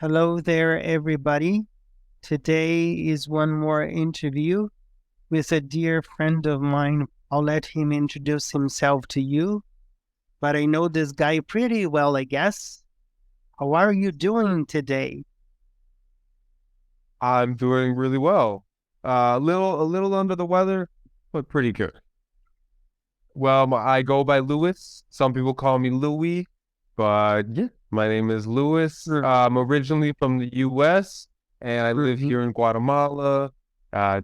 Hello there, everybody. Today is one more interview with a dear friend of mine. I'll let him introduce himself to you, but I know this guy pretty well, I guess. How are you doing today? I'm doing really well. A little under the weather, but pretty good. Well, I go by Louis. Some people call me Louis, but yeah, my name is Louis. Mhm, I'm originally from the U.S. and I live mhm, here in Guatemala,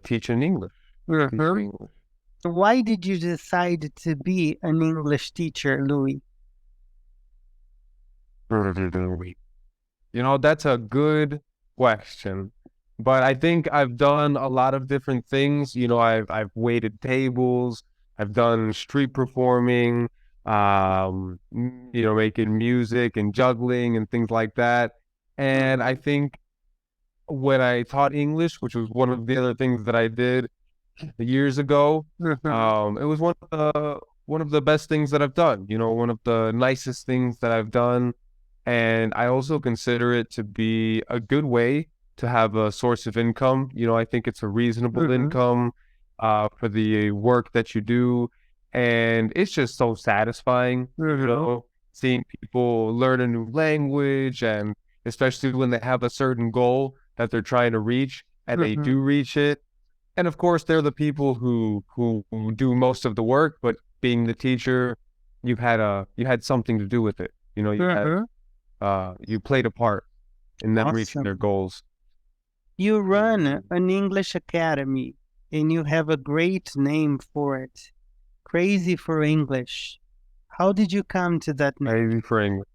teaching English. mhm. Teaching English. Why did you decide to be an English teacher, Louis? That's a good question. But I think I've done a lot of different things. I've waited tables, I've done street performing, making music and juggling and things like that. And I Mhm, think when I taught English, which was one of the other things that I did years ago, mhm, it was one of the best things that I've done, one of the nicest things that I've done. And I also consider it to be a good way to have a source of income. I think it's a reasonable mhm, income for the work that you do. And it's just so satisfying, mhm, seeing people learn a new language, and especially when they have a certain goal that they're trying to reach and they mhm. do reach it. And of course, they're the people who do most of the work, but being the teacher, you had something to do with it. Mhm. You played a part in them reaching their Awesome. goals. You run an English academy and you have a great name for it. Crazy for English. How did you come to that name? Maybe for English.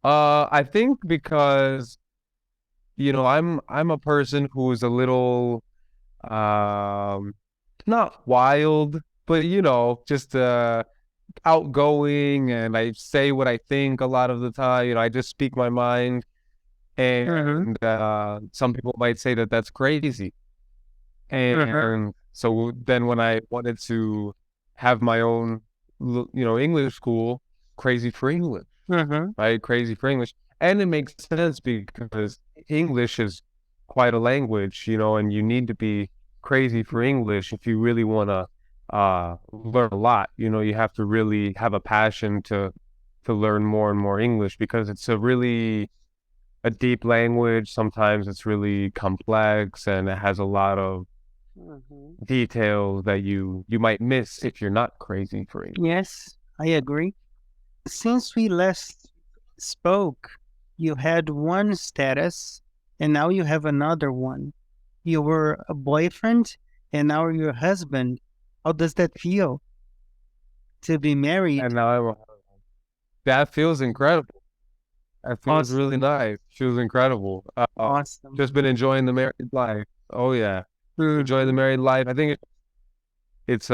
I think because I'm a person who is a little um not wild, but just outgoing, and I say what I think a lot of the time. I just speak my mind, Mm-hmm. and some people might say that that's crazy. Mm-hmm. And so then when I wanted to have my own, English school, Crazy for English, Mm-hmm. right? Crazy for English. And it makes sense because English is quite a language, and you need to be crazy for English if you really want to learn a lot. You have to really have a passion to learn more and more English because it's a deep language. Sometimes it's really complex and it has a lot of Mm-hmm. details that you might miss if you're not crazy for English. Yes, I agree. Since we last spoke, you had one status and now you have another one. You were a boyfriend and now you're a husband. How does that feel to be married? And now that feels incredible. That feels really Awesome. nice. Feels incredible. Awesome. Just been enjoying the married life. Oh yeah, enjoying the Mm-hmm. married life. I think it's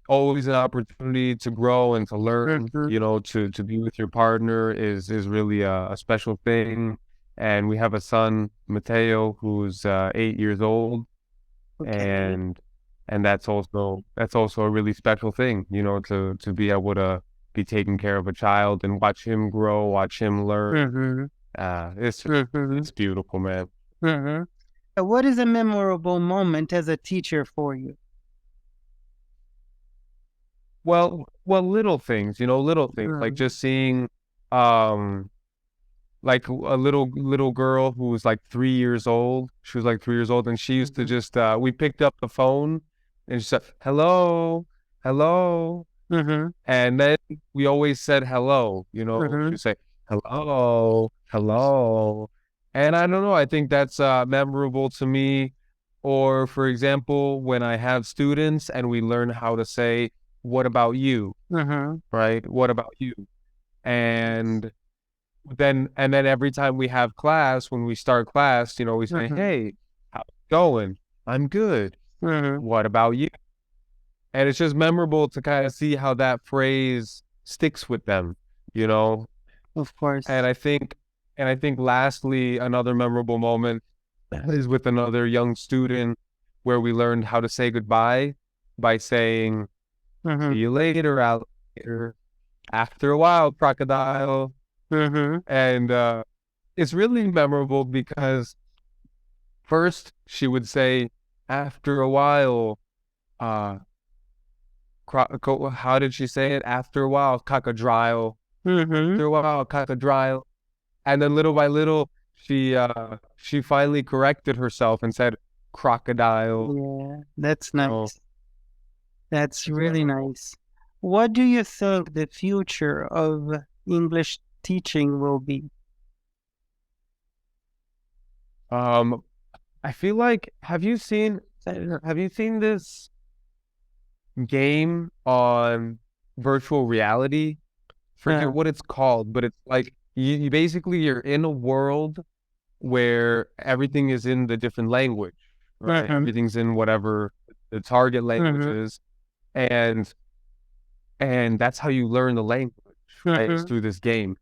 always an opportunity to grow and to learn. Mm-hmm. To be with your partner is really a special thing. And we have a son, Mateo, who's 8 years old, Okay. and that's also a really special thing, to be able to be taking care of a child and watch him grow, watch him learn. Mm-hmm. It's just Mm-hmm. it's beautiful, man. Mm-hmm. What is a memorable moment as a teacher for you? Well, little things like Mm-hmm. just seeing, um, like a little girl who was like 3 years old. She was like 3 years old, and she used to just we picked up the phone and she said, "Hello, hello." Mm-hmm. And then we always said hello, Mm-hmm. she'd say, hello, hello. And I don't know, I think that's memorable to me. Or, for example, when I have students and we learn how to say, what about you? Mm-hmm. Right? What about you? Yes. And then every time we have class, when we start class, we say, Mm-hmm. hey, how's it going? I'm good. Mm-hmm. What about you? And it's just memorable to kind of see how that phrase sticks with them, you know? Of And course. I think, and I think lastly, another memorable moment is with another young student where we learned how to say goodbye by saying, Mm-hmm. see you later, alligator. After a while, crocodile. Mm-hmm. And it's really memorable because first she would say, after a while, uh, how did she say it? After a while, cocodrile. Mm-hmm. After a while, cocodrile. And then little by little, she finally corrected herself and said crocodile. Yeah, that's So nice. That's it's really memorable. nice. What do you think the future of English teaching will be? Um, I feel like have you seen this game on virtual reality? Forget Uh, what it's called, but it's like you basically you're in a world where everything is in the different language, right? mm-hmm. Everything's in whatever the target language Mm-hmm. is, and and that's how you learn the language, right? It's Mm-hmm. through this game.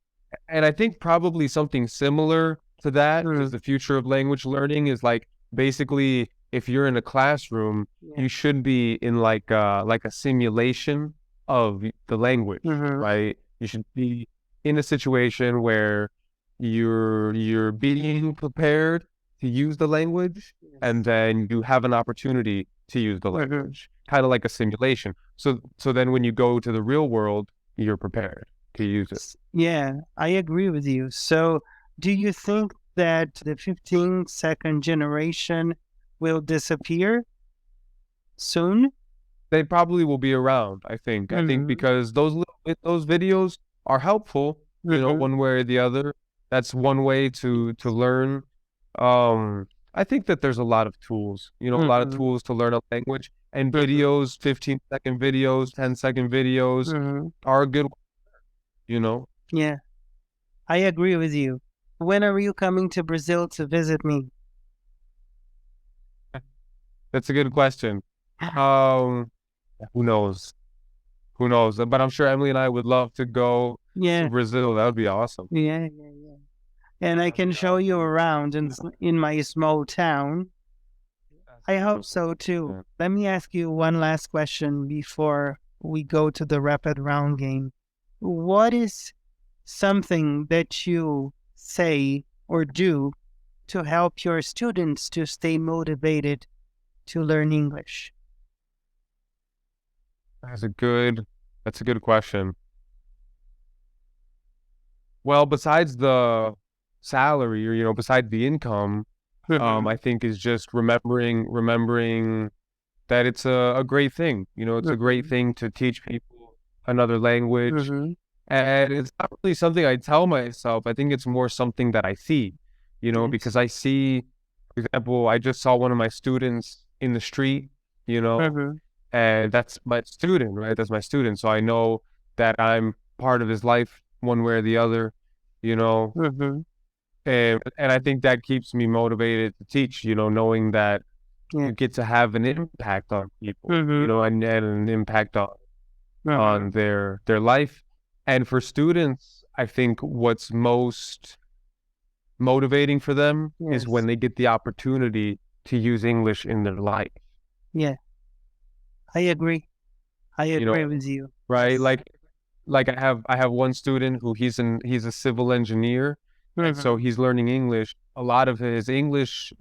And I think probably something similar to that is Mm-hmm. the future of language learning is like basically if you're in a classroom, Yeah. you should be in like a simulation of the language, Mm-hmm. right? You should be in a situation where you're being prepared to use the language and Yes. then you have an opportunity to use the Mm-hmm. language, kind of like a simulation. So then when you go to the real world, you're prepared to use it. Yeah, I agree with you. So, do you think that the 15-second generation will disappear soon? They probably will be around, I think. I think Mm-hmm. because those videos are helpful, Mm-hmm. one way or the other. That's one way to learn. I think that there's a lot of tools, a lot of Mm-hmm. tools to learn a language, and Mm-hmm. videos, 15-second videos, 10-second videos Mm-hmm. are a good, you know. Yeah, I agree with you. When are you coming to Brazil to visit me? That's a good question. Um, who knows? Who knows? But I'm sure Emily and I would love to go to Yeah, Brazil. That would be awesome. yeah, yeah, yeah. And I That'd can be show you awesome. around in my small town. That's I hope beautiful. so too. Yeah. Let me ask you one last question before we go to the rapid round game. What is something that you say or do to help your students to stay motivated to learn English? That's a good that's a good question. Well, besides the salary or besides the income, Mhm, I think is just remembering that it's a great thing. It's a great mhm, thing to teach people another language. mhm. And it's not really something I tell myself. I think it's more something that I see, because Yes. I see, for example, I just saw one of my students in the street, you know, Mhm, and that's my student, right? That's my student. So I know that I'm part of his life one way or the other, you know, mhm. and I think that keeps me motivated to teach, knowing that Yeah. you get to have an impact on people, Mhm, and an impact on mhm. their life. And for students, I think what's most motivating for them is when Yes. they get the opportunity to use English in their life. Yeah. I agree. I You agree know, with you. right? Yes. Like I have one student who he's a civil engineer, and so Mhm, he's learning English. A lot of his English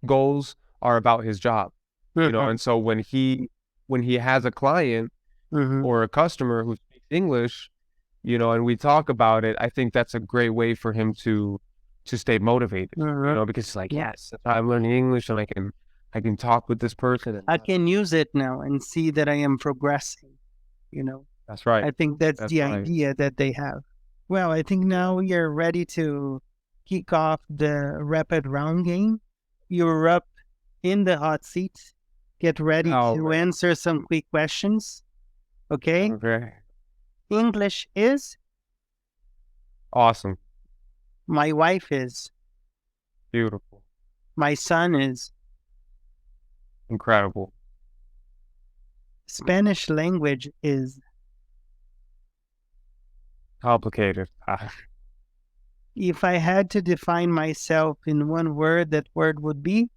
goals are about his job, mhm, and so when he has a client mhm, or a customer who speaks English, and we talk about it, I think that's a great way for him to stay motivated, mhm. because it's like, Yeah. yes, I'm learning English and I can talk with this person and I can use it now and see that I am progressing, you know. that's right. I think that's That's the right. idea that they have. Well, I think now we are ready to kick off the rapid round game. You're up in the hot seat. Get ready Oh, to man. answer some quick questions. Okay? Okay. English is, Awesome. my wife is, Beautiful. my son is, Incredible. Spanish language is. Complicated. If I had to define myself in one word, that word would be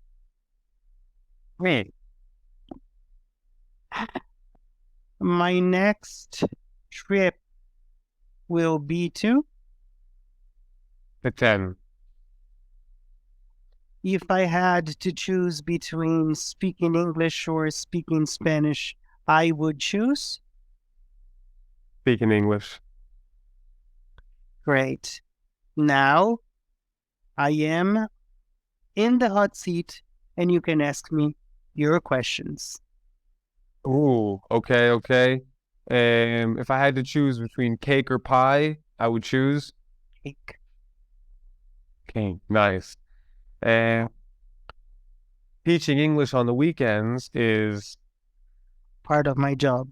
Me. my next trip will be to. a 10. If I had to choose between speaking English or speaking Spanish, I would choose. Speaking English. Great. Now I am in the hot seat and you can ask me your questions. Ooh, okay, okay. If I had to choose between cake or pie, I would choose Cake. cake. Nice. And teaching English on the weekends is Part of my job.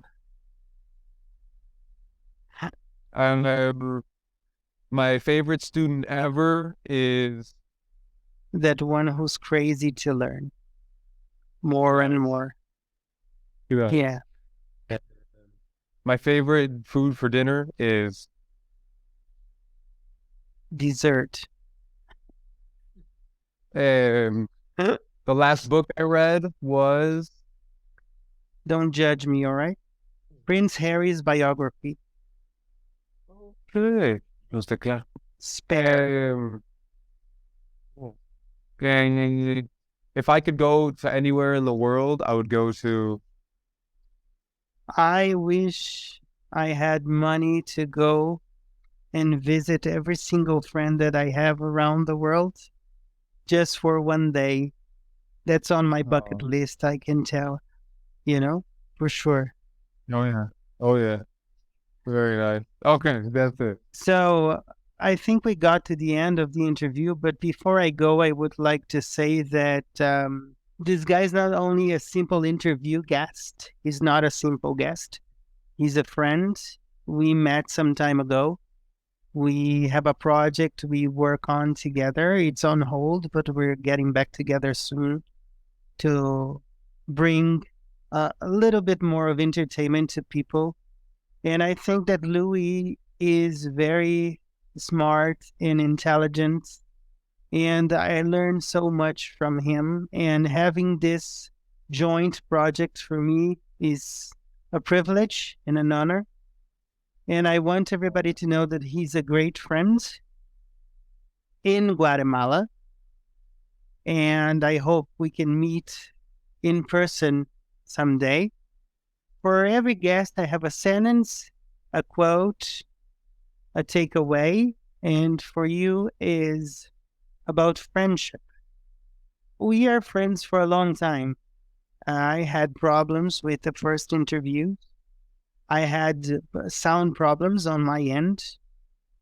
my favorite student ever is That one who's crazy to learn more and more. Yeah. My favorite food for dinner is Dessert. the last book I read was Don't judge me, all right? Prince Harry's biography. okay. Just a Spare. If I could go to anywhere in the world, I would go to I wish I had money to go and visit every single friend that I have around the world just for one day. That's on my bucket list, I can tell, for sure. Oh yeah. Oh yeah. Very nice. Okay, that's it. So I think we got to the end of the interview, but before I go, I would like to say that this guy's not only a simple interview guest, he's not a simple guest. He's a friend. We met some time ago. We have a project we work on together. It's on hold, but we're getting back together soon to bring a little bit more of entertainment to people. And I think that Louis is very smart and intelligent. And I learned so much from him. And having this joint project for me is a privilege and an honor. And I want everybody to know that he's a great friend in Guatemala. And I hope we can meet in person someday. For every guest, I have a sentence, a quote, a takeaway. And for you is about friendship. We are friends for a long time. I had problems with the first interview. I had sound problems on my end,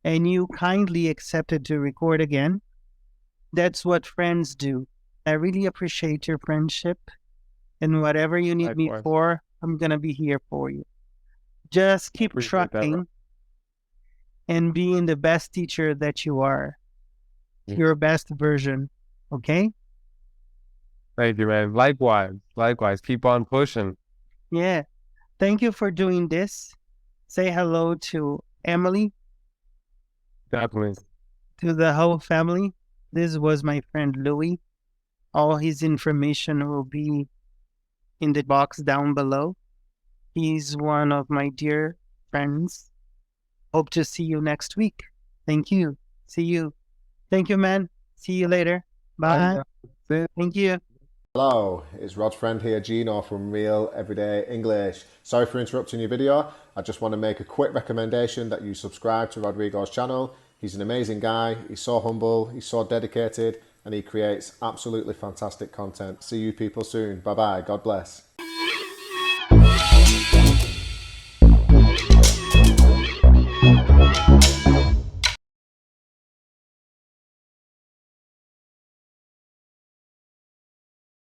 and you kindly accepted to record again. That's what friends do. I really appreciate your friendship, and whatever you need me Likewise. for, I'm going to be here for you. Just keep appreciate that, trying and being the best teacher that you are, your best version, okay? Thank you, man. Likewise. Likewise. Keep on pushing. Yeah. Thank you for doing this. Say hello to Emily, Definitely. to the whole family. This was my friend Louis. All his information will be in the box down below. He's one of my dear friends. Hope to see you next week. Thank you. See you. Thank you, man. See you later. Bye. Thank you. Hello, it's Rod's friend here, Gino from Real Everyday English. Sorry for interrupting your video. I just want to make a quick recommendation that you subscribe to Rodrigo's channel. He's an amazing guy, he's so humble, he's so dedicated, and he creates absolutely fantastic content. See you people soon. Bye bye, God bless.